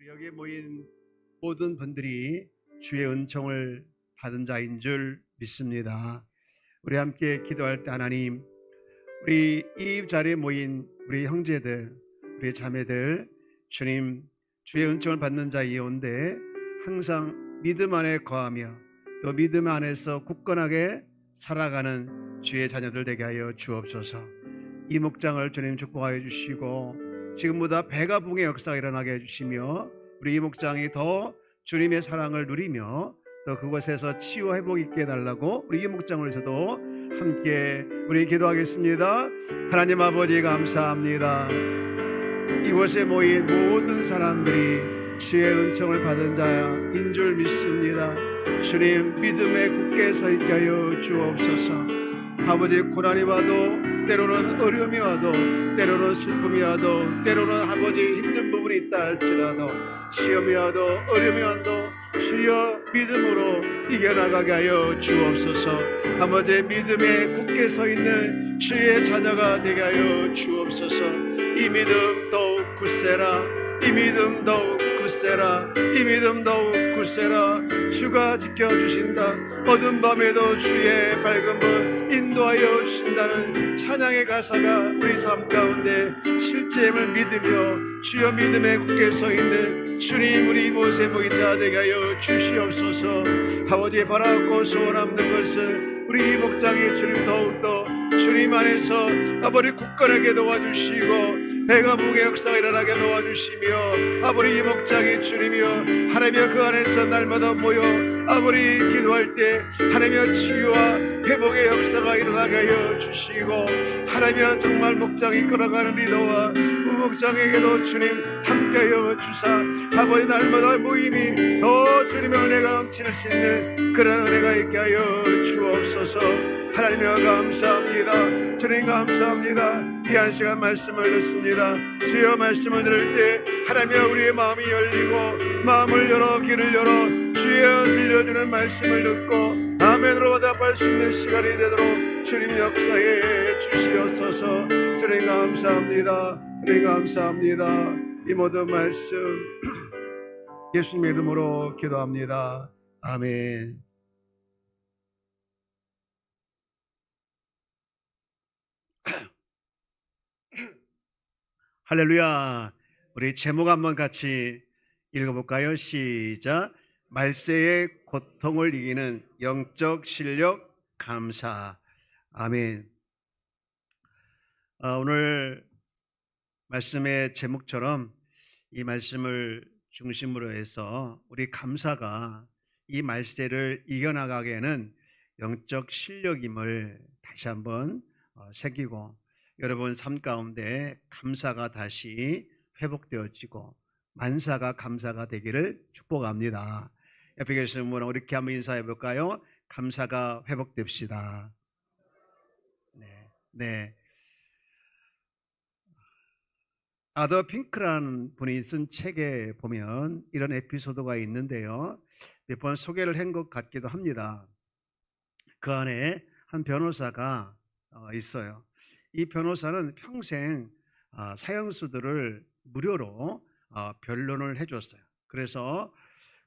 여기에 모인 모든 분들이 주의 은총을 받은 자인 줄 믿습니다. 우리 함께 기도할 때 하나님, 우리 이 자리에 모인 우리 형제들, 우리 자매들, 주님 주의 은총을 받는 자이온데 항상 믿음 안에 거하며 또 믿음 안에서 굳건하게 살아가는 주의 자녀들 되게 하여 주옵소서. 이 목장을 주님 축복하여 주시고 지금보다 배가 붕의 역사가 일어나게 해주시며 우리 이 목장이 더 주님의 사랑을 누리며 또 그곳에서 치유 회복 있게 해달라고 우리 이 목장을 위해서도 함께 우리 기도하겠습니다. 하나님 아버지 감사합니다. 이곳에 모인 모든 사람들이 주의 은총을 받은 자인 줄 믿습니다. 주님 믿음에 굳게 서 있게 하여 주옵소서. 아버지 고난이 와도 때로는 어려움이 와도 때로는 슬픔이 와도 때로는 아버지 힘든 부분이 있다 할지라도 시험이 와도 어려움이 와도 주여 믿음으로 이겨나가게 하여 주옵소서. 아버지 믿음에 굳게 서 있는 주의 자녀가 되게 하여 주옵소서. 이 믿음 더욱 굳세라. 이 믿음 더욱 굳세라. 이 믿음 더욱 굳세라. 주가 지켜주신다. 어두운 밤에도 주의 밝음을 인도하여 주신다는 찬양의 가사가 우리 삶 가운데 실제임을 믿으며 주여 믿음에 굳게 서 있는 주님 우리 이곳에 모인 자 되게 하여 주시옵소서. 아버지 바라고 소원하는 것은 우리 이 목장이 주님 더욱더 주님 안에서 아버지 굳건하게 도와주시고 배가 무게 역사가 일어나게 도와주시며 아버지 이 목장이 주님이여 하나님여 그 안에서 날마다 모여 아버지 기도할 때 하나님여 치유와 회복의 역사가 일어나게 하여 주시고 하나님여 정말 목장이 끌어가는 리더와 목장에게도 주님 함께하여 주사 아버지 날마다 모임이 더 주님의 은혜가 넘칠 수 있는 그런 은혜가 있게 하여 주옵소서. 하나님여 감사합니다. 주님 감사합니다. 이 한 시간 말씀을 듣습니다. 주여 말씀을 들을 때 하나님여 우리의 마음이 열리고 마음을 열어 귀를 열어 주여 들려주는 말씀을 듣고 아멘으로 화답할 수 있는 시간이 되도록 주님 역사해 주시옵소서. 주님 감사합니다. 주님 감사합니다. 이 모든 말씀 예수님의 이름으로 기도합니다. 아멘. 할렐루야. 우리 제목 한번 같이 읽어볼까요? 시작. 말세의 고통을 이기는 영적 실력 감사. 아멘. 오늘 말씀의 제목처럼 이 말씀을 중심으로 해서 우리 감사가 이 말세를 이겨나가게는 영적 실력임을 다시 한번 새기고 여러분 삶 가운데 감사가 다시 회복되어지고 만사가 감사가 되기를 축복합니다. 옆에 계시는 분은 이렇게 한번 인사해 볼까요? 감사가 회복됩시다. 네. 아더 핑크라는 분이 쓴 책에 보면 이런 에피소드가 있는데요. 몇 번 소개를 한 것 같기도 합니다. 그 안에 한 변호사가 있어요. 이 변호사는 평생 사형수들을 무료로 변론을 해줬어요. 그래서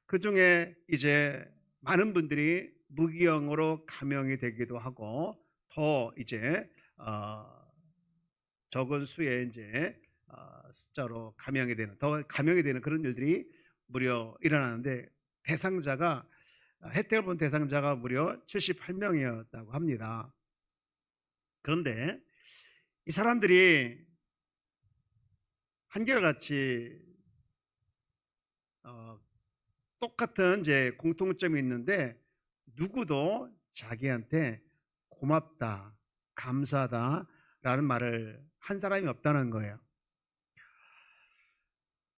그 중에 이제 많은 분들이 무기형으로 감형이 되기도 하고 더 이제 적은 수의 이제 숫자로 더 감형이 되는 그런 일들이 무려 일어나는데 대상자가 혜택을 본 대상자가 무려 78명이었다고 합니다. 그런데 이 사람들이 한결같이 똑같은 이제 공통점이 있는데 누구도 자기한테 고맙다, 감사하다라는 말을 한 사람이 없다는 거예요.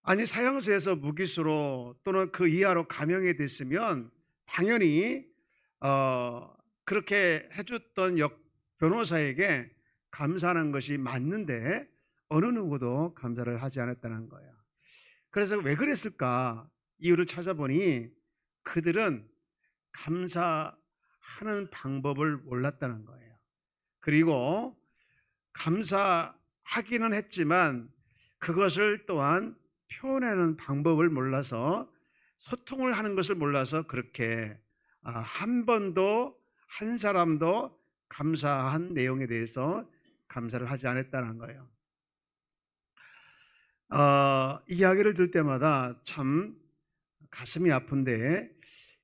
아니 사형수에서 무기수로 또는 그 이하로 감형이 됐으면 당연히 그렇게 해줬던 변호사에게 감사하는 것이 맞는데 어느 누구도 감사를 하지 않았다는 거예요. 그래서 왜 그랬을까 이유를 찾아보니 그들은 감사하는 방법을 몰랐다는 거예요. 그리고 감사하기는 했지만 그것을 또한 표현하는 방법을 몰라서, 소통을 하는 것을 몰라서 그렇게 한 번도 한 사람도 감사한 내용에 대해서 감사를 하지 않았다는 거예요. 이야기를 들 때마다 참 가슴이 아픈데,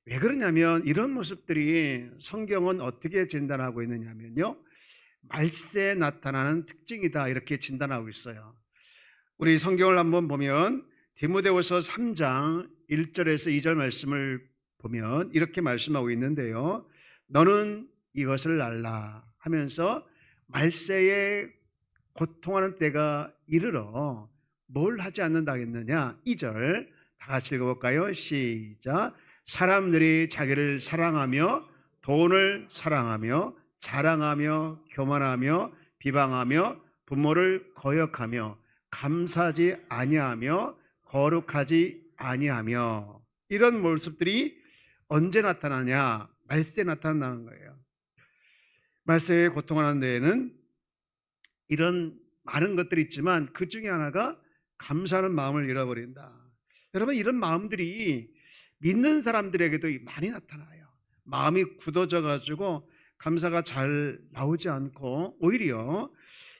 왜 그러냐면 이런 모습들이 성경은 어떻게 진단하고 있느냐면요, 말세에 나타나는 특징이다, 이렇게 진단하고 있어요. 우리 성경을 한번 보면 디모데후서 3장 1절에서 2절 말씀을 보면 이렇게 말씀하고 있는데요, 너는 이것을 알라 하면서 말세에 고통하는 때가 이르러 뭘 하지 않는다 했느냐. 2절 다 같이 읽어볼까요? 시작. 사람들이 자기를 사랑하며 돈을 사랑하며 자랑하며 교만하며 비방하며 부모를 거역하며 감사하지 아니하며 거룩하지 아니하며, 이런 모습들이 언제 나타나냐? 말세에 나타난다는 거예요. 말세에 고통하는 데에는 이런 많은 것들이 있지만 그 중에 하나가 감사하는 마음을 잃어버린다. 여러분, 이런 마음들이 믿는 사람들에게도 많이 나타나요. 마음이 굳어져 가지고 감사가 잘 나오지 않고 오히려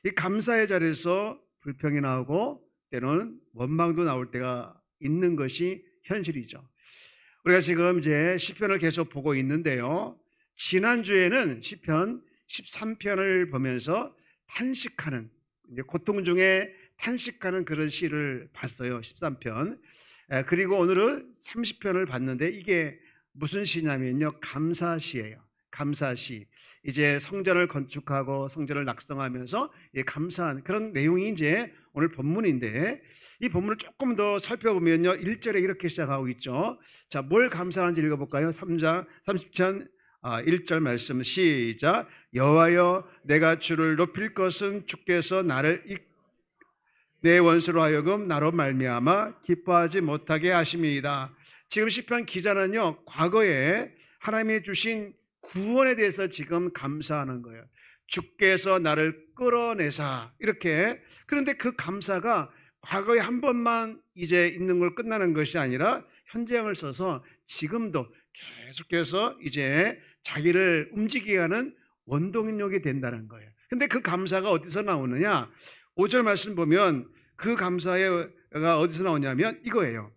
이 감사의 자리에서 불평이 나오고 때로는 원망도 나올 때가 있는 것이 현실이죠. 우리가 지금 이제 시편을 계속 보고 있는데요, 지난주에는 시편 13편을 보면서 탄식하는, 고통 중에 탄식하는 그런 시를 봤어요. 13편. 그리고 오늘은 30편을 봤는데 이게 무슨 시냐면요, 감사시예요. 감사시. 이제 성전을 건축하고 성전을 낙성하면서 감사한 그런 내용이 이제 오늘 본문인데, 이 본문을 조금 더 살펴보면요, 1절에 이렇게 시작하고 있죠. 자, 뭘 감사하는지 읽어볼까요? 3장 30편 1절 말씀 시작. 여호와여, 내가 주를 높일 것은 주께서 나를 내 원수로 하여금 나로 말미암아 기뻐하지 못하게 하심이이다. 지금 시편 기자는요, 과거에 하나님이 주신 구원에 대해서 지금 감사하는 거예요. 주께서 나를 끌어내사, 이렇게. 그런데 그 감사가 과거에 한 번만 이제 있는 걸 끝나는 것이 아니라 현재형을 써서 지금도 계속해서 이제 자기를 움직이게 하는 원동력이 된다는 거예요. 근데 그 감사가 어디서 나오느냐? 5절 말씀 보면 그 감사가 어디서 나오냐면 이거예요.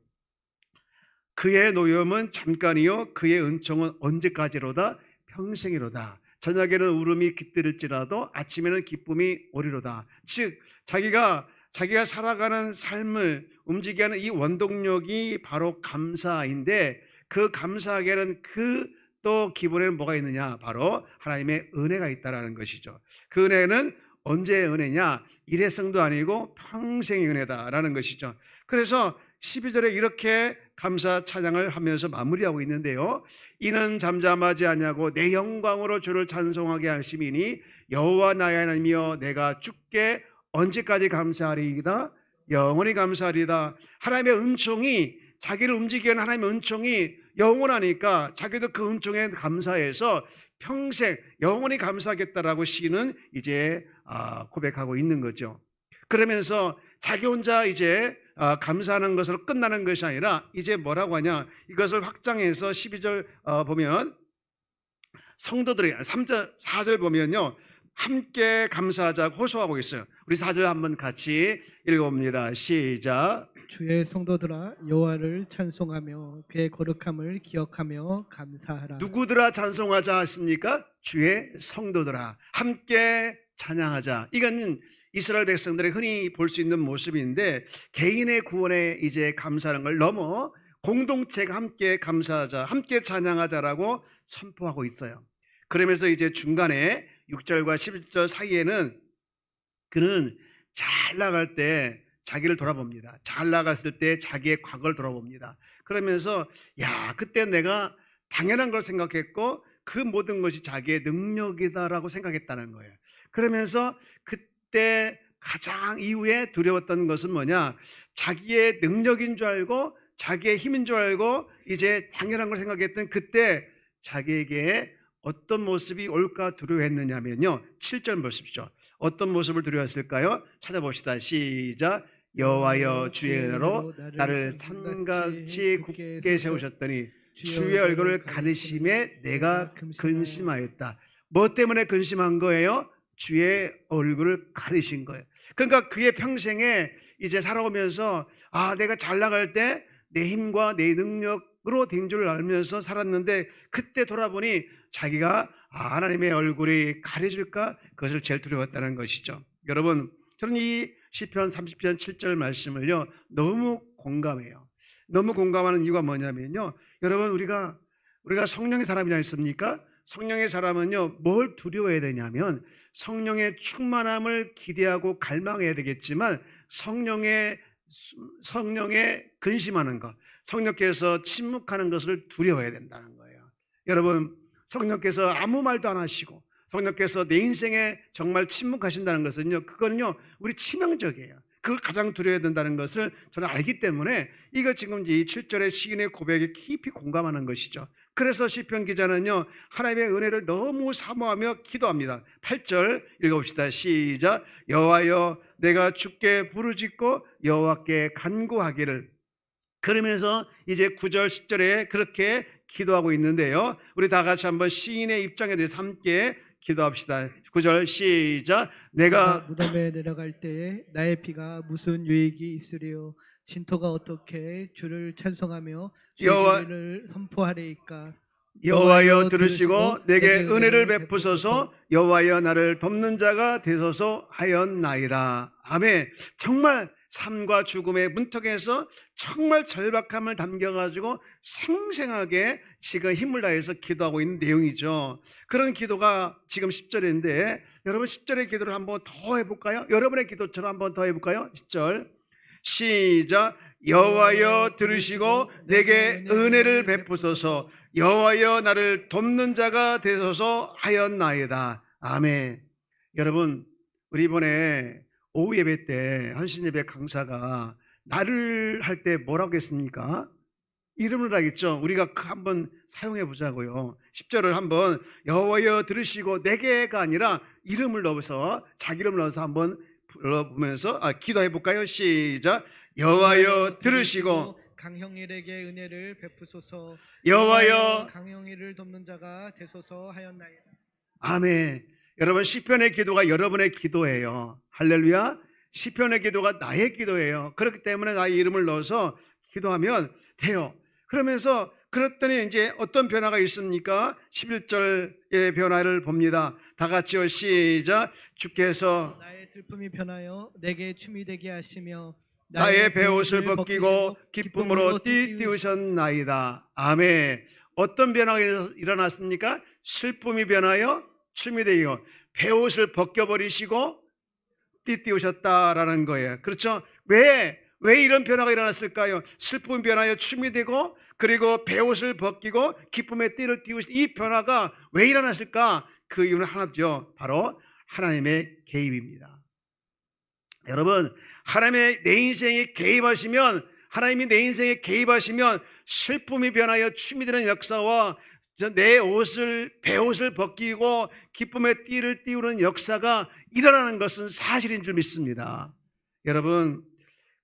그의 노염은 잠깐이요 그의 은총은 언제까지로다? 평생이로다. 저녁에는 울음이 깃들일지라도 아침에는 기쁨이 오리로다. 즉 자기가 살아가는 삶을 움직이게 하는 이 원동력이 바로 감사인데, 그 감사하게는 또 기본에는 뭐가 있느냐? 바로 하나님의 은혜가 있다라는 것이죠. 그 은혜는 언제의 은혜냐? 일회성도 아니고 평생의 은혜다라는 것이죠. 그래서 12절에 이렇게 감사 찬양을 하면서 마무리하고 있는데요, 이는 잠잠하지 아니하고 내 영광으로 주를 찬송하게 하심이니 여호와 나의 하나님이여, 내가 주께 언제까지 감사하리이다? 영원히 감사하리이다. 하나님의 은총이, 자기를 움직이게 하는 하나님의 은총이 영원하니까 자기도 그 은총에 감사해서 평생 영원히 감사하겠다라고 시인은 이제 고백하고 있는 거죠. 그러면서 자기 혼자 이제 감사하는 것으로 끝나는 것이 아니라 이제 뭐라고 하냐, 이것을 확장해서 12절 보면 성도들이 3절 4절 보면요, 함께 감사하자고 호소하고 있어요. 우리 4절 한번 같이 읽어봅니다. 시작. 주의 성도들아, 여호와를 찬송하며 그의 거룩함을 기억하며 감사하라. 누구들아 찬송하자 했습니까? 주의 성도들아 함께 찬양하자. 이건 이스라엘 백성들이 흔히 볼 수 있는 모습인데, 개인의 구원에 이제 감사하는 걸 넘어 공동체가 함께 감사하자, 함께 찬양하자라고 선포하고 있어요. 그러면서 이제 중간에 6절과 11절 사이에는 그는 잘 나갈 때 자기를 돌아봅니다. 잘 나갔을 때 자기의 과거를 돌아봅니다. 그러면서 그때 내가 당연한 걸 생각했고 그 모든 것이 자기의 능력이다라고 생각했다는 거예요. 그러면서 그때 가장 이후에 두려웠던 것은 뭐냐, 자기의 능력인 줄 알고 자기의 힘인 줄 알고 이제 당연한 걸 생각했던 그때 자기에게 어떤 모습이 올까 두려워했느냐면요, 7절 보십시오. 어떤 모습을 두려워했을까요? 찾아봅시다. 시작. 여호와여 주의 은혜로 나를 산같이 굳게 세우셨더니 주의 얼굴을 가리심에 내가 근심하였다. 뭐 때문에 근심한 거예요? 주의 얼굴을 가리신 거예요. 그러니까 그의 평생에 이제 살아오면서 내가 잘 나갈 때 내 힘과 내 능력으로 된 줄 알면서 살았는데 그때 돌아보니 자기가 하나님의 얼굴이 가려질까? 그것을 제일 두려웠다는 것이죠. 여러분, 저는 이 시편 30편 7절 말씀을요 너무 공감해요. 너무 공감하는 이유가 뭐냐면요, 여러분, 우리가 성령의 사람이지 않습니까? 성령의 사람은요 뭘 두려워해야 되냐면 성령의 충만함을 기대하고 갈망해야 되겠지만 성령에 근심하는 것, 성령께서 침묵하는 것을 두려워해야 된다는 거예요. 여러분, 성령께서 아무 말도 안 하시고 성령께서 내 인생에 정말 침묵하신다는 것은요, 그건요 우리 치명적이에요. 그걸 가장 두려워야 된다는 것을 저는 알기 때문에 이거 지금 이 7절의 시인의 고백에 깊이 공감하는 것이죠. 그래서 시편 기자는요 하나님의 은혜를 너무 사모하며 기도합니다. 8절 읽어봅시다. 시작. 여호와여 내가 주께 부르짖고 여호와께 간구하기를. 그러면서 이제 9절 10절에 그렇게 기도하고 있는데요, 우리 다 같이 한번 시인의 입장에 대해서 함께 기도합시다. 9절 시작. 내가 무덤에 내려갈 때에 나의 피가 무슨 유익이 있으리요? 진토가 어떻게 주를 찬송하며 주의 진리를 선포하리이까? 여호와여 들으시고 내게 은혜를 베푸소서. 여호와여 나를 돕는 자가 되소서 하였나이다. 아멘. 정말 삶과 죽음의 문턱에서 정말 절박함을 담겨가지고 생생하게 지금 힘을 다해서 기도하고 있는 내용이죠. 그런 기도가 지금 10절인데 여러분 10절의 기도를 한번 더 해볼까요? 여러분의 기도처럼 한번 더 해볼까요? 10절 시작. 여호와여 들으시고 내게 은혜를 베푸소서. 여호와여 나를 돕는 자가 되소서 하였나이다. 아멘. 여러분, 우리 이번에 오후 예배 때 헌신 예배 강사가 나를 할 때 뭐라고 했습니까? 이름을 하겠죠. 우리가 한번 사용해 보자고요. 10절을 한번 여호와여 들으시고 내게가 아니라 이름을 넣어서 자기 이름을 넣어서 한번 불러보면서 기도해 볼까요? 시작. 여호와여 들으시고 강형일에게 은혜를 베푸소서. 여호와여 강형일을 돕는 자가 되소서 하였나이다. 아멘. 여러분, 시편의 기도가 여러분의 기도예요. 할렐루야. 시편의 기도가 나의 기도예요. 그렇기 때문에 나의 이름을 넣어서 기도하면 돼요. 그러면서 그랬더니 이제 어떤 변화가 있습니까? 11절의 변화를 봅니다. 다 같이요. 시작. 주께서 나의 슬픔이 변하여 내게 춤이 되게 하시며 나의 베옷을 벗기고 기쁨으로 띠띠우셨나이다. 아멘. 어떤 변화가 일어났습니까? 슬픔이 변하여 춤이 되고 베옷을 벗겨버리시고 띠띠우셨다라는 거예요. 그렇죠? 왜 이런 변화가 일어났을까요? 슬픔이 변하여 춤이 되고 그리고 베옷을 벗기고 기쁨의 띠를 띠우신 이 변화가 왜 일어났을까? 그 이유는 하나죠. 바로 하나님의 개입입니다. 여러분, 하나님의 내 인생에 개입하시면, 하나님이 내 인생에 개입하시면 슬픔이 변하여 춤이 되는 역사와 내 베옷을 벗기고 기쁨의 띠를 띠우는 역사가 일어나는 것은 사실인 줄 믿습니다. 여러분,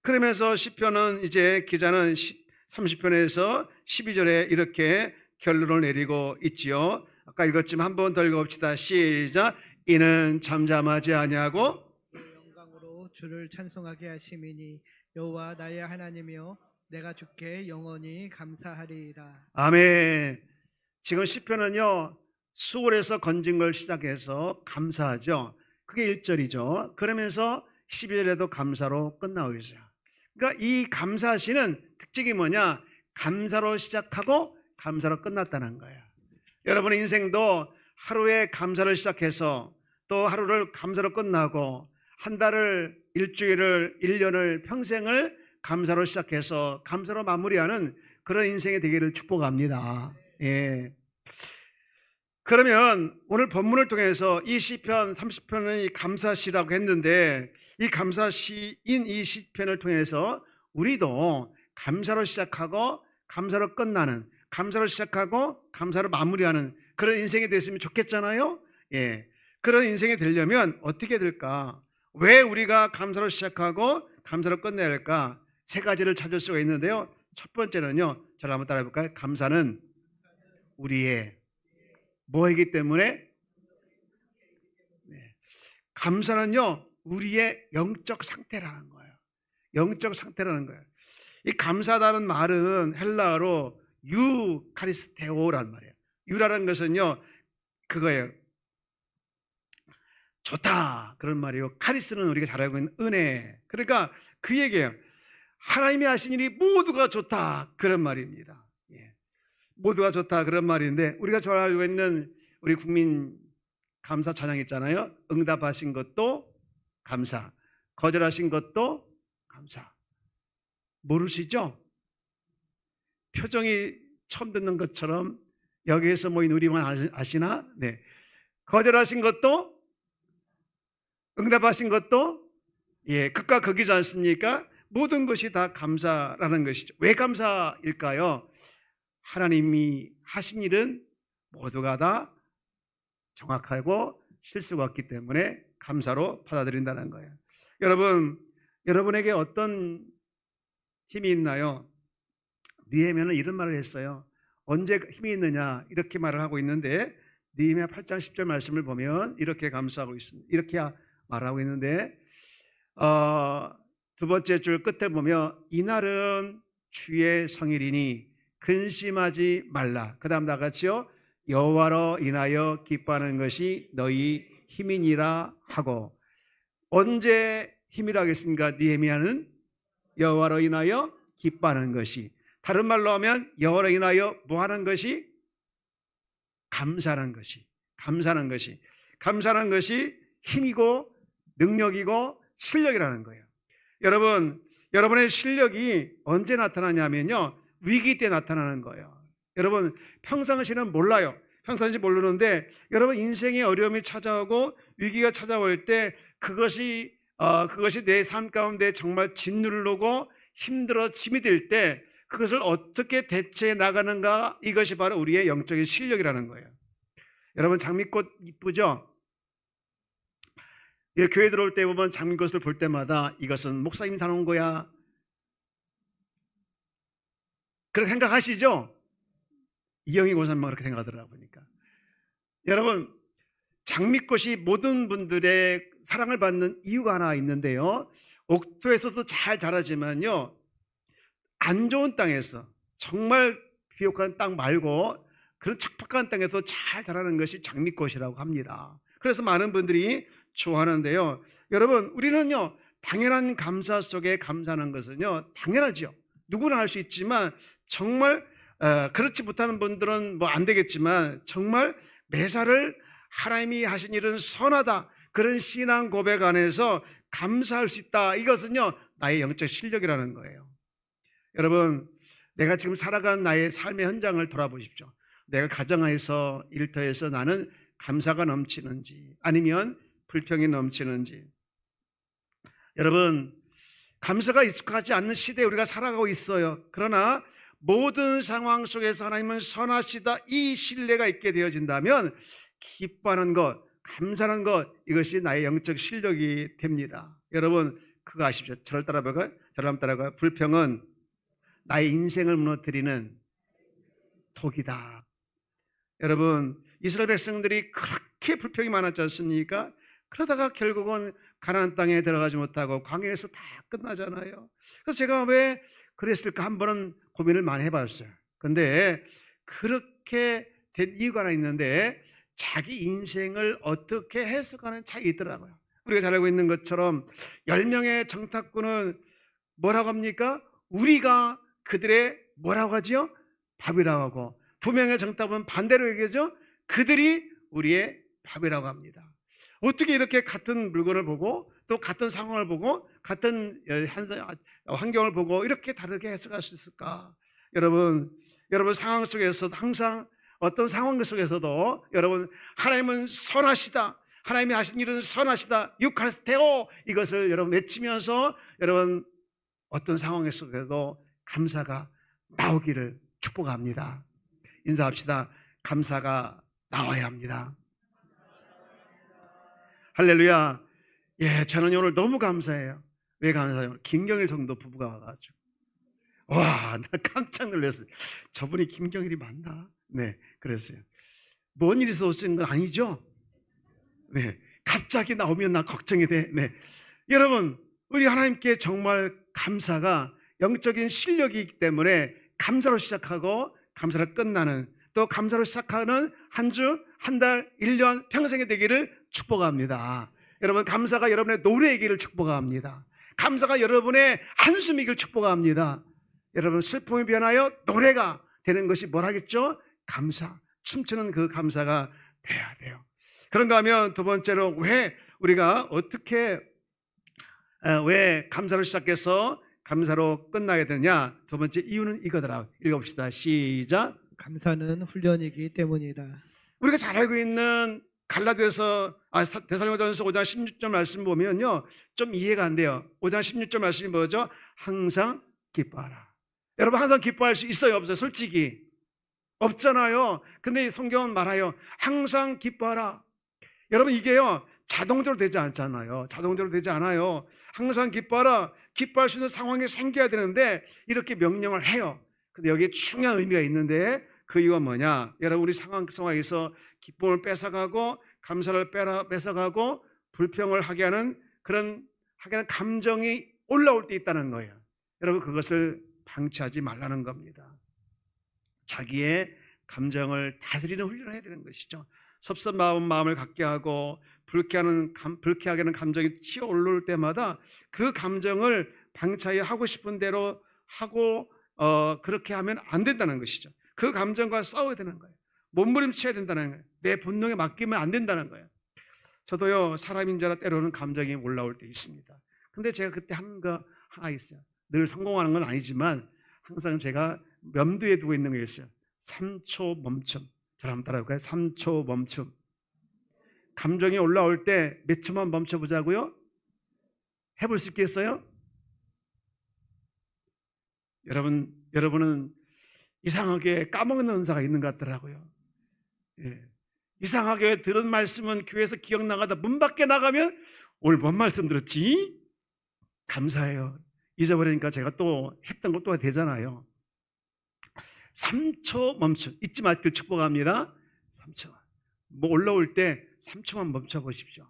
그러면서 시편은 이제 기자는 30편에서 12절에 이렇게 결론을 내리고 있지요. 아까 읽었지만 한 번 더 읽어봅시다. 시작. 이는 잠잠하지 아니하고 영광으로 주를 찬송하게 하심이니 여호와 나의 하나님이여 내가 주께 영원히 감사하리이다. 아멘. 지금 시편은요 수월에서 건진 걸 시작해서 감사하죠. 그게 1절이죠. 그러면서 12절에도 감사로 끝나고 있어요. 그러니까 이 감사시는 특징이 뭐냐? 감사로 시작하고 감사로 끝났다는 거예요. 여러분의 인생도 하루에 감사를 시작해서 또 하루를 감사로 끝나고 한 달을, 일주일을, 1년을, 평생을 감사로 시작해서 감사로 마무리하는 그런 인생이 되기를 축복합니다. 예. 그러면 오늘 본문을 통해서 이 시편 30편은 이 감사시라고 했는데 이 감사시인 이 시편을 통해서 우리도 감사로 시작하고 감사로 끝나는, 감사로 시작하고 감사로 마무리하는 그런 인생이 됐으면 좋겠잖아요. 예. 그런 인생이 되려면 어떻게 될까? 왜 우리가 감사로 시작하고 감사로 끝내야 할까? 세 가지를 찾을 수가 있는데요. 첫 번째는요, 잘 한번 따라해 볼까요? 감사는 우리의 뭐이기 때문에? 네. 감사는요, 우리의 영적 상태라는 거예요. 영적 상태라는 거예요. 이 감사다는 말은 헬라어로 유카리스테오라는 말이에요. 유라는 것은요, 그거예요. 좋다 그런 말이에요. 카리스는 우리가 잘 알고 있는 은혜. 그러니까 그 얘기예요. 하나님이 하신 일이 모두가 좋다 그런 말입니다. 예. 모두가 좋다 그런 말인데, 우리가 잘 알고 있는 우리 국민 감사 찬양 있잖아요. 응답하신 것도 감사, 거절하신 것도 감사. 모르시죠? 표정이 처음 듣는 것처럼 여기에서 모인 우리만 아시나? 네. 거절하신 것도, 응답하신 것도, 예, 극과 극이지 않습니까? 모든 것이 다 감사라는 것이죠. 왜 감사일까요? 하나님이 하신 일은 모두가 다 정확하고 실수가 없기 때문에 감사로 받아들인다는 거예요. 여러분에게 어떤 힘이 있나요? 느헤미야는 이런 말을 했어요. 언제 힘이 있느냐 이렇게 말을 하고 있는데, 느헤미야 8장 10절 말씀을 보면 이렇게 감사하고 있습니다. 이렇게 말하고 있는데, 두 번째 줄 끝에 보면 이날은 주의 성일이니 근심하지 말라. 그 다음 나같이요, 여호와로 인하여 기뻐하는 것이 너희 힘이니라 하고. 언제 힘이라 하겠습니까? 느헤미야는 여호와로 인하여 기뻐하는 것이, 다른 말로 하면 여호와로 인하여 뭐 하는 것이? 감사하는 것이, 감사하는 것이, 감사하는 것이 힘이고 능력이고 실력이라는 거예요. 여러분의 실력이 언제 나타나냐면요, 위기 때 나타나는 거예요. 여러분 평상시는 몰라요. 평상시 모르는데, 여러분 인생의 어려움이 찾아오고 위기가 찾아올 때 그것이 내 삶 가운데 정말 짓누르고 힘들어 짐이 될 때 그것을 어떻게 대처해 나가는가, 이것이 바로 우리의 영적인 실력이라는 거예요. 여러분 장미꽃 이쁘죠? 교회 들어올 때 보면 장미꽃을 볼 때마다 이것은 목사님 사놓은 거야, 그렇게 생각하시죠? 이영희 고사님은 그렇게 생각하더라고요. 보니까 여러분, 장미꽃이 모든 분들의 사랑을 받는 이유가 하나 있는데요, 옥토에서도 잘 자라지만요, 안 좋은 땅에서, 정말 비옥한 땅 말고 그런 척박한 땅에서 잘 자라는 것이 장미꽃이라고 합니다. 그래서 많은 분들이 좋아하는데요, 여러분 우리는요, 당연한 감사 속에 감사하는 것은요 당연하죠. 누구나 할 수 있지만, 정말 그렇지 못하는 분들은 뭐 안 되겠지만, 정말 매사를 하나님이 하신 일은 선하다, 그런 신앙 고백 안에서 감사할 수 있다, 이것은요 나의 영적 실력이라는 거예요. 여러분, 내가 지금 살아가는 나의 삶의 현장을 돌아보십시오. 내가 가정에서, 일터에서 나는 감사가 넘치는지 아니면 불평이 넘치는지. 여러분, 감사가 익숙하지 않는 시대에 우리가 살아가고 있어요. 그러나 모든 상황 속에서 하나님은 선하시다, 이 신뢰가 있게 되어진다면 기뻐하는 것, 감사하는 것, 이것이 나의 영적 실력이 됩니다. 여러분 그거 아십시오? 저를 따라봐요. 저를 한번 따라봐요. 불평은 나의 인생을 무너뜨리는 독이다. 여러분, 이스라엘 백성들이 그렇게 불평이 많았지 않습니까? 그러다가 결국은 가나안 땅에 들어가지 못하고 광야에서 다 끝나잖아요. 그래서 제가 왜 그랬을까 한 번은 고민을 많이 해봤어요. 근데 그렇게 된 이유가 하나 있는데, 자기 인생을 어떻게 해석하는 차이가 있더라고요. 우리가 잘 알고 있는 것처럼 10명의 정탐꾼은 뭐라고 합니까? 우리가 그들의 뭐라고 하지요? 밥이라고 하고, 2명의 정탐꾼은 반대로 얘기하죠. 그들이 우리의 밥이라고 합니다. 어떻게 이렇게 같은 물건을 보고, 또 같은 상황을 보고, 같은 환경을 보고 이렇게 다르게 해석할 수 있을까? 여러분 상황 속에서도, 항상 어떤 상황 속에서도 여러분, 하나님은 선하시다, 하나님이 하신 일은 선하시다, 유카리스테오, 이것을 여러분 외치면서 여러분 어떤 상황 속에서도 감사가 나오기를 축복합니다. 인사합시다. 감사가 나와야 합니다. 할렐루야. 예, 저는 오늘 너무 감사해요. 왜 감사해요? 김경일 정도 부부가 와가지고 와, 나 깜짝 놀랐어요. 저분이 김경일이 맞나? 네, 그랬어요. 뭔 일이 있어서 어쩐 건 아니죠? 네, 갑자기 나오면 나 걱정이 돼. 네, 여러분, 우리 하나님께 정말 감사가 영적인 실력이기 때문에 감사로 시작하고 감사로 끝나는, 또 감사로 시작하는 한 주, 한 달, 1년, 평생이 되기를 축복합니다. 여러분, 감사가 여러분의 노래이기를 축복합니다. 감사가 여러분의 한숨이기를 축복합니다. 여러분, 슬픔이 변하여 노래가 되는 것이 뭐라겠죠? 감사, 춤추는 그 감사가 돼야 돼요. 그런가 하면 두 번째로 왜 우리가 어떻게 왜 감사로 시작해서 감사로 끝나게 되느냐? 두 번째 이유는 이거더라. 읽어봅시다. 시작. 감사는 훈련이기 때문이다. 우리가 잘 알고 있는 데살로니가전서 5장 16절 말씀 보면요, 좀 이해가 안 돼요. 5장 16절 말씀이 뭐죠? 항상 기뻐하라. 여러분, 항상 기뻐할 수 있어요, 없어요? 솔직히 없잖아요. 근데 이 성경은 말해요. 항상 기뻐하라. 여러분, 이게요 자동적으로 되지 않잖아요. 자동적으로 되지 않아요. 항상 기뻐하라. 기뻐할 수 있는 상황이 생겨야 되는데 이렇게 명령을 해요. 근데 여기에 중요한 의미가 있는데 그 이유가 뭐냐? 여러분, 우리 상황에서 기쁨을 뺏어가고 감사를 뺏어가고 불평을 하게 하는 그런 감정이 올라올 때 있다는 거예요. 여러분, 그것을 방치하지 말라는 겁니다. 자기의 감정을 다스리는 훈련을 해야 되는 것이죠. 섭섭한 마음을 갖게 하고 불쾌하게 하는 감정이 치어 올라올 때마다 그 감정을 방치하여 하고 싶은 대로 하고 그렇게 하면 안 된다는 것이죠. 그 감정과 싸워야 되는 거예요. 몸부림쳐야 된다는 거예요. 내 본능에 맡기면 안 된다는 거예요. 저도요, 사람인 줄 알아 때로는 감정이 올라올 때 있습니다. 근데 제가 그때 하는 거 하나 있어요. 늘 성공하는 건 아니지만 항상 제가 염두에 두고 있는 게 있어요. 3초 멈춤. 저를 한번 따라해볼까요? 3초 멈춤. 감정이 올라올 때 몇 초만 멈춰보자고요? 해볼 수 있겠어요? 여러분은 이상하게 까먹는 은사가 있는 것 같더라고요. 예. 이상하게 들은 말씀은 교회에서 기억나가다 문 밖에 나가면 오늘 뭔 말씀 들었지? 감사해요. 잊어버리니까 제가 또 했던 거 또 되잖아요. 3초 멈춤. 잊지 마시길 축복합니다. 3초. 뭐 올라올 때 3초만 멈춰보십시오.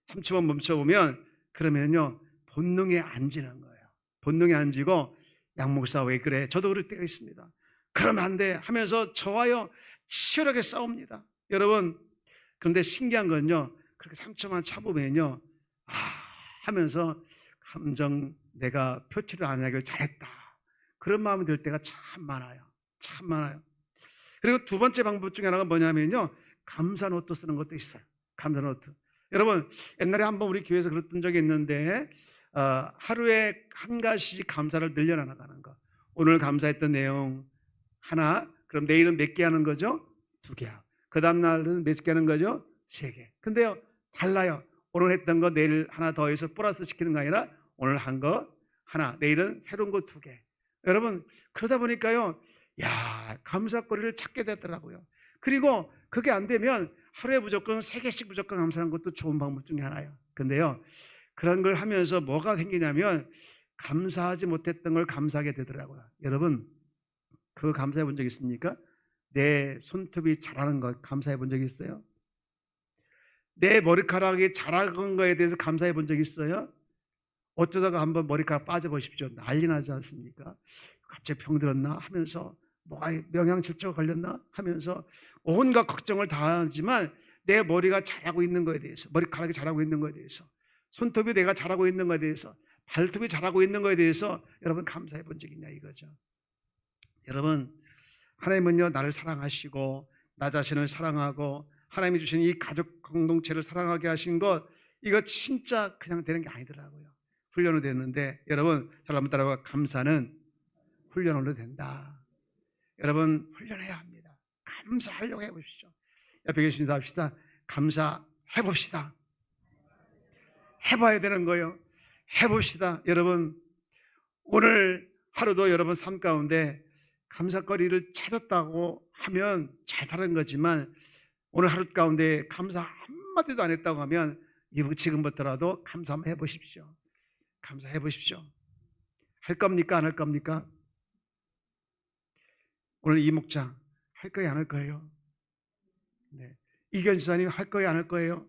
3초만 멈춰보면 그러면요 본능에 앉는 거예요. 본능에 앉고 양 목사 왜 그래? 저도 그럴 때가 있습니다. 그러면 안 돼 하면서 저와요 치열하게 싸웁니다. 여러분, 그런데 신기한 건요, 그렇게 3초만 참으면요 하면서 감정 내가 표출을 안 하길 잘했다, 그런 마음이 들 때가 참 많아요. 참 많아요. 그리고 두 번째 방법 중에 하나가 뭐냐면요, 감사 노트 쓰는 것도 있어요. 감사 노트. 여러분, 옛날에 한번 우리 교회에서 그랬던 적이 있는데 하루에 한 가지씩 감사를 늘려나가는 거. 오늘 감사했던 내용 하나, 그럼 내일은 몇 개 하는 거죠? 2개. 그 다음 날은 몇 개 하는 거죠? 3개. 근데요 달라요. 오늘 했던 거 내일 하나 더해서 플러스 시키는 거 아니라 오늘 한 거 하나, 내일은 새로운 거 2개. 여러분, 그러다 보니까요, 감사거리를 찾게 되더라고요. 그리고 그게 안 되면 하루에 무조건 3개씩 무조건 감사하는 것도 좋은 방법 중에 하나예요. 근데요, 그런 걸 하면서 뭐가 생기냐면 감사하지 못했던 걸 감사하게 되더라고요. 여러분, 그거 감사해 본 적 있습니까? 내 손톱이 자라는 거 감사해 본 적 있어요? 내 머리카락이 자라는 거에 대해서 감사해 본 적 있어요? 어쩌다가 한번 머리카락 빠져보십시오. 난리 나지 않습니까? 갑자기 병들었나 하면서 뭐가 영양실조가 걸렸나 하면서 온갖 걱정을 다 하지만 내 머리가 자라고 있는 거에 대해서, 머리카락이 자라고 있는 거에 대해서, 손톱이 내가 자라고 있는 거에 대해서, 발톱이 자라고 있는 거에 대해서 여러분 감사해 본 적 있냐 이거죠. 여러분, 하나님은요 나를 사랑하시고 나 자신을 사랑하고 하나님이 주신 이 가족 공동체를 사랑하게 하신 것, 이거 진짜 그냥 되는 게 아니더라고요. 훈련으로 됐는데, 여러분 잘 한번 따라가. 감사는 훈련으로 된다. 여러분, 훈련해야 합니다. 감사하려고 해보시죠. 옆에 계신 분들 합시다. 감사해봅시다. 해봐야 되는 거예요. 해봅시다. 여러분, 오늘 하루도 여러분 삶 가운데 감사거리를 찾았다고 하면 잘 사는 거지만, 오늘 하루 가운데 감사 한마디도 안 했다고 하면 지금부터라도 감사 한번 해보십시오. 감사해 보십시오. 할 겁니까? 안 할 겁니까? 오늘 이 목장 할 거예요? 안 할 거예요? 네. 이견 지사님 할 거예요? 안 할 거예요?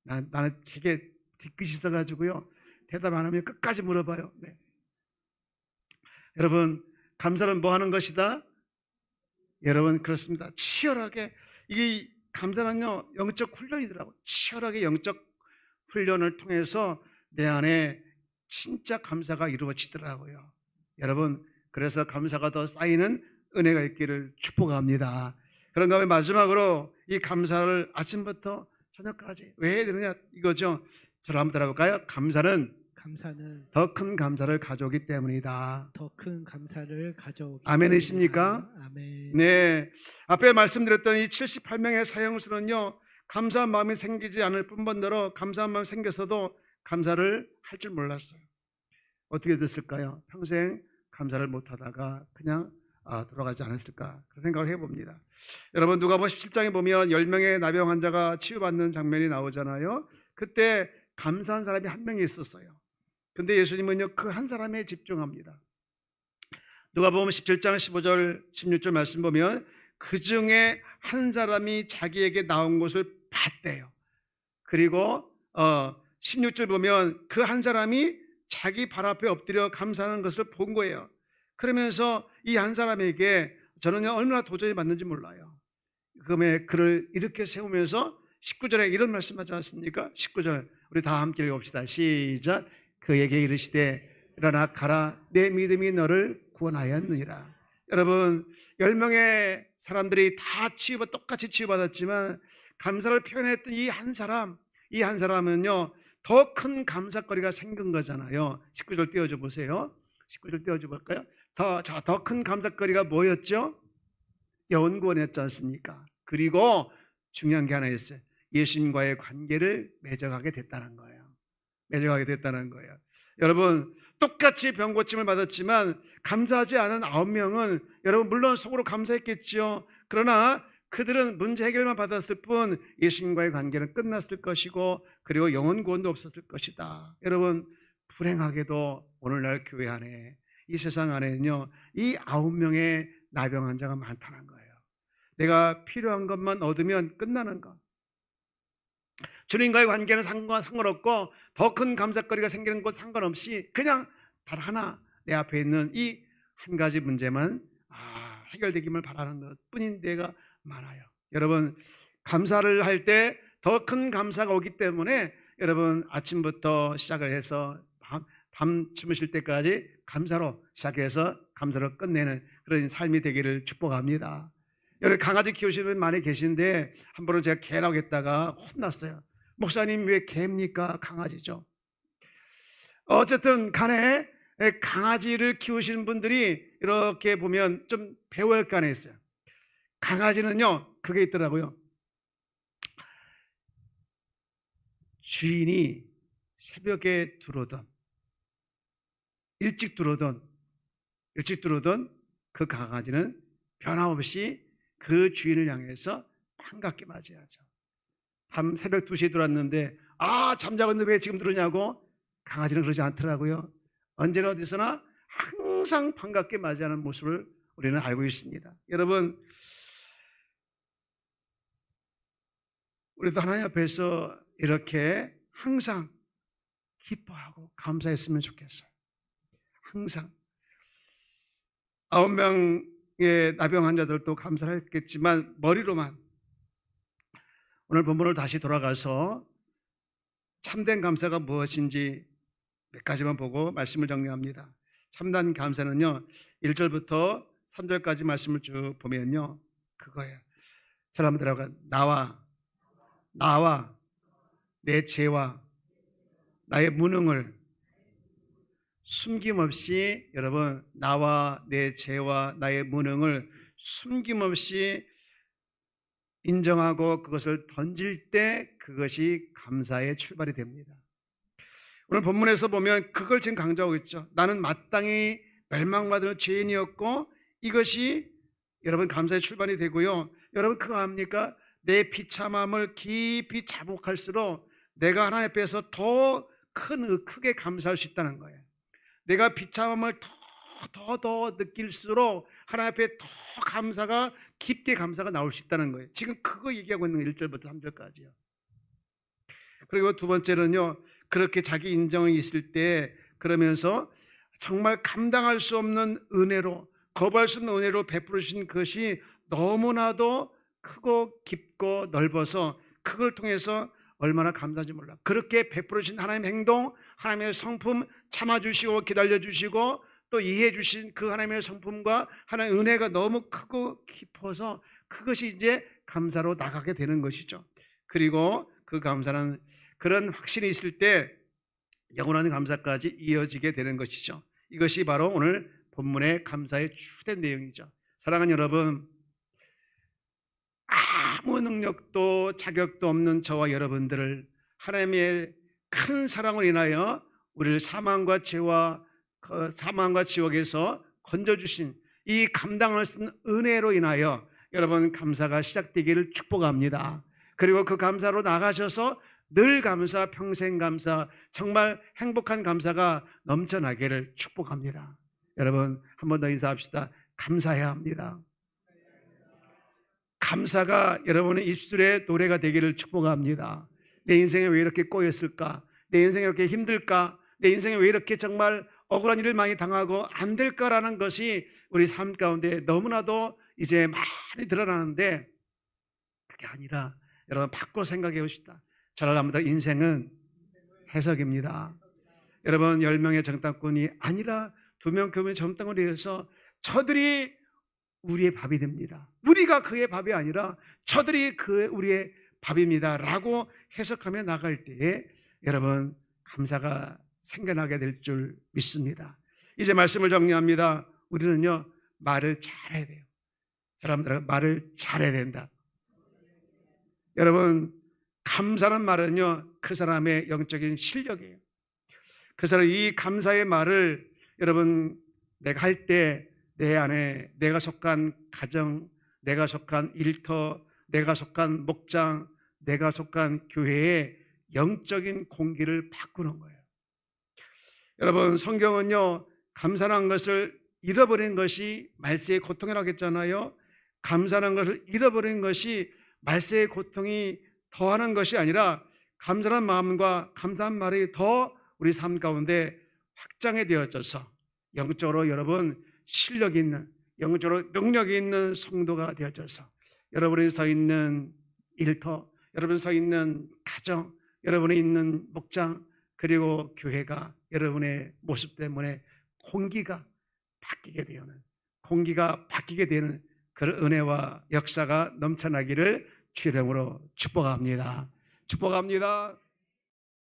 나는 되게 뒤끝이 있어가지고요. 대답 안 하면 끝까지 물어봐요. 네. 여러분, 감사는 뭐 하는 것이다? 여러분, 그렇습니다. 치열하게, 이 감사는요, 영적 훈련이더라고요. 치열하게 영적 훈련을 통해서 내 안에 진짜 감사가 이루어지더라고요. 여러분, 그래서 감사가 더 쌓이는 은혜가 있기를 축복합니다. 그런가 하면 마지막으로 이 감사를 아침부터 저녁까지 왜 해야 되느냐 이거죠. 저를 한번 들어볼까요? 감사는 더 큰 감사를 가져오기 때문이다. 더 큰 감사를 가져오기 아멘이십니까? 때문이다. 아멘. 네, 앞에 말씀드렸던 이 78명의 사형수는요, 감사한 마음이 생기지 않을 뿐더러 감사한 마음이 생겼어도 감사를 할 줄 몰랐어요. 어떻게 됐을까요? 평생 감사를 못하다가 그냥 돌아가지 않았을까 그런 생각을 해봅니다. 여러분, 누가복음 17장에 보면 10명의 나병 환자가 치유받는 장면이 나오잖아요. 그때 감사한 사람이 한 명이 있었어요. 근데 예수님은요, 그 한 사람에 집중합니다. 누가복음 17장 15절 16절 말씀 보면 그 중에 한 사람이 자기에게 나온 것을 봤대요. 그리고 16절 보면 그 한 사람이 자기 발 앞에 엎드려 감사하는 것을 본 거예요. 그러면서 이 한 사람에게 저는 얼마나 도전이 맞는지 몰라요. 그러면 그를 이렇게 세우면서 19절에 이런 말씀하지 않습니까? 19절 우리 다 함께 읽어봅시다. 시작. 그에게 이르시되 일어나 가라, 내 믿음이 너를 구원하였느니라. 여러분, 10명의 사람들이 다 똑같이 치유받았지만 감사를 표현했던 이 한 사람은요, 더 큰 감사거리가 생긴 거잖아요. 19절 띄워줘 보세요. 19절 띄워줘 볼까요? 더 큰 감사거리가 뭐였죠? 영원구원이었지 않습니까? 그리고 중요한 게 하나 있어요. 예수님과의 관계를 맺어가게 됐다는 거예요. 맺어가게 됐다는 거예요. 여러분, 똑같이 병 고침을 받았지만 감사하지 않은 9명은 여러분 물론 속으로 감사했겠지요. 그러나 그들은 문제 해결만 받았을 뿐 예수님과의 관계는 끝났을 것이고 그리고 영원 구원도 없었을 것이다. 여러분, 불행하게도 오늘날 교회 안에 이 세상 안에는요, 이 9명의 나병 환자가 많다는 거예요. 내가 필요한 것만 얻으면 끝나는 것, 주님과의 관계는 상관없고 더 큰 감사거리가 생기는 것 상관없이 그냥 단 하나 내 앞에 있는 이 한 가지 문제만 해결되기를 바라는 것 뿐인 때가 많아요. 여러분, 감사를 할 때 더 큰 감사가 오기 때문에 여러분 아침부터 시작을 해서 밤 주무실 때까지 감사로 시작해서 감사로 끝내는 그런 삶이 되기를 축복합니다. 여러분, 강아지 키우시는 분 많이 계신데 한 번은 제가 개라고 했다가 혼났어요. 목사님 왜 개입니까? 강아지죠. 어쨌든 간에 강아지를 키우시는 분들이 이렇게 보면 좀 배워야 할 거 하나 있어요. 강아지는요, 그게 있더라고요. 주인이 새벽에 들어오던 일찍 들어오던 그 강아지는 변함없이 그 주인을 향해서 반갑게 맞이하죠. 새벽 2시에 들어왔는데 잠자고 있는데 왜 지금 들어오냐고? 강아지는 그러지 않더라고요. 언제나 어디서나 항상 반갑게 맞이하는 모습을 우리는 알고 있습니다. 여러분, 우리도 하나님 앞에서 이렇게 항상 기뻐하고 감사했으면 좋겠어요. 항상 9명의 나병 환자들도 감사를 했겠지만 머리로만 오늘 본문을 다시 돌아가서 참된 감사가 무엇인지 몇 가지만 보고 말씀을 정리합니다. 참된 감사는요, 1절부터 3절까지 말씀을 쭉 보면요, 그거예요. 잘 한번 들어가. 나와 내 죄와 나의 무능을 숨김없이, 여러분, 나와 내 죄와 나의 무능을 숨김없이 인정하고 그것을 던질 때 그것이 감사의 출발이 됩니다. 오늘 본문에서 보면 그걸 지금 강조하고 있죠. 나는 마땅히 멸망받을 죄인이었고 이것이 여러분 감사의 출발이 되고요. 여러분 그거 압니까? 내 비참함을 깊이 자복할수록 내가 하나님 앞에서 더 크게 감사할 수 있다는 거예요. 내가 비참함을 더 느낄수록 하나님 앞에 더 감사가 깊게 감사가 나올 수 있다는 거예요. 지금 그거 얘기하고 있는 거예요. 1절부터 3절까지요. 그리고 두 번째는요, 그렇게 자기 인정이 있을 때 그러면서 정말 감당할 수 없는 은혜로, 거부할 수 없는 은혜로 베풀으신 것이 너무나도 크고 깊고 넓어서 그걸 통해서 얼마나 감사한지 몰라. 그렇게 베풀으신 하나님의 행동, 하나님의 성품, 참아주시고 기다려주시고 또 이해해주신 그 하나님의 성품과 하나님의 은혜가 너무 크고 깊어서 그것이 이제 감사로 나가게 되는 것이죠. 그리고 그 감사는 그런 확신이 있을 때 영원한 감사까지 이어지게 되는 것이죠. 이것이 바로 오늘 본문의 감사의 주된 내용이죠. 사랑하는 여러분, 아무 능력도 자격도 없는 저와 여러분들을 하나님의 큰 사랑을 인하여 우리를 사망과 지옥에서 건져주신 이 감당할 수 있는 은혜로 인하여 여러분 감사가 시작되기를 축복합니다. 그리고 그 감사로 나가셔서 늘 감사, 평생 감사, 정말 행복한 감사가 넘쳐나기를 축복합니다. 여러분 한 번 더 인사합시다. 감사해야 합니다. 감사가 여러분의 입술의 노래가 되기를 축복합니다. 내 인생에 왜 이렇게 꼬였을까? 내 인생에 왜 이렇게 힘들까? 내 인생에 왜 이렇게 정말 억울한 일을 많이 당하고 안 될까라는 것이 우리 삶 가운데 너무나도 이제 많이 드러나는데 그게 아니라 여러분 바꿔 생각해 봅시다. 잘합니다. 인생은 해석입니다. 여러분 10명의 정탐꾼이 아니라 2명 교회 정탐꾼에 의해서 저들이 우리의 밥이 됩니다. 우리가 그의 밥이 아니라 저들이 우리의 밥입니다 라고 해석하며 나갈 때에 여러분 감사가 생겨나게 될 줄 믿습니다. 이제 말씀을 정리합니다. 우리는요 말을 잘해야 돼요. 사람들은 말을 잘해야 된다. 여러분 감사는 말은요 그 사람의 영적인 실력이에요. 그 사람 이 감사의 말을 여러분 내가 할 때 내 안에 내가 속한 가정, 내가 속한 일터, 내가 속한 목장, 내가 속한 교회의 영적인 공기를 바꾸는 거예요. 여러분 성경은요 감사란 것을 잃어버린 것이 말세의 고통이라고 했잖아요. 감사란 것을 잃어버린 것이 말세의 고통이 더하는 것이 아니라 감사한 마음과 감사한 말이 더 우리 삶 가운데 확장이 되어져서 영적으로 여러분 실력이 있는, 영적으로 능력이 있는 성도가 되어져서 여러분이 서 있는 일터, 여러분이 서 있는 가정, 여러분이 있는 목장 그리고 교회가 여러분의 모습 때문에 공기가 바뀌게 되는 그런 은혜와 역사가 넘쳐나기를 주의 이름으로 축복합니다. 축복합니다.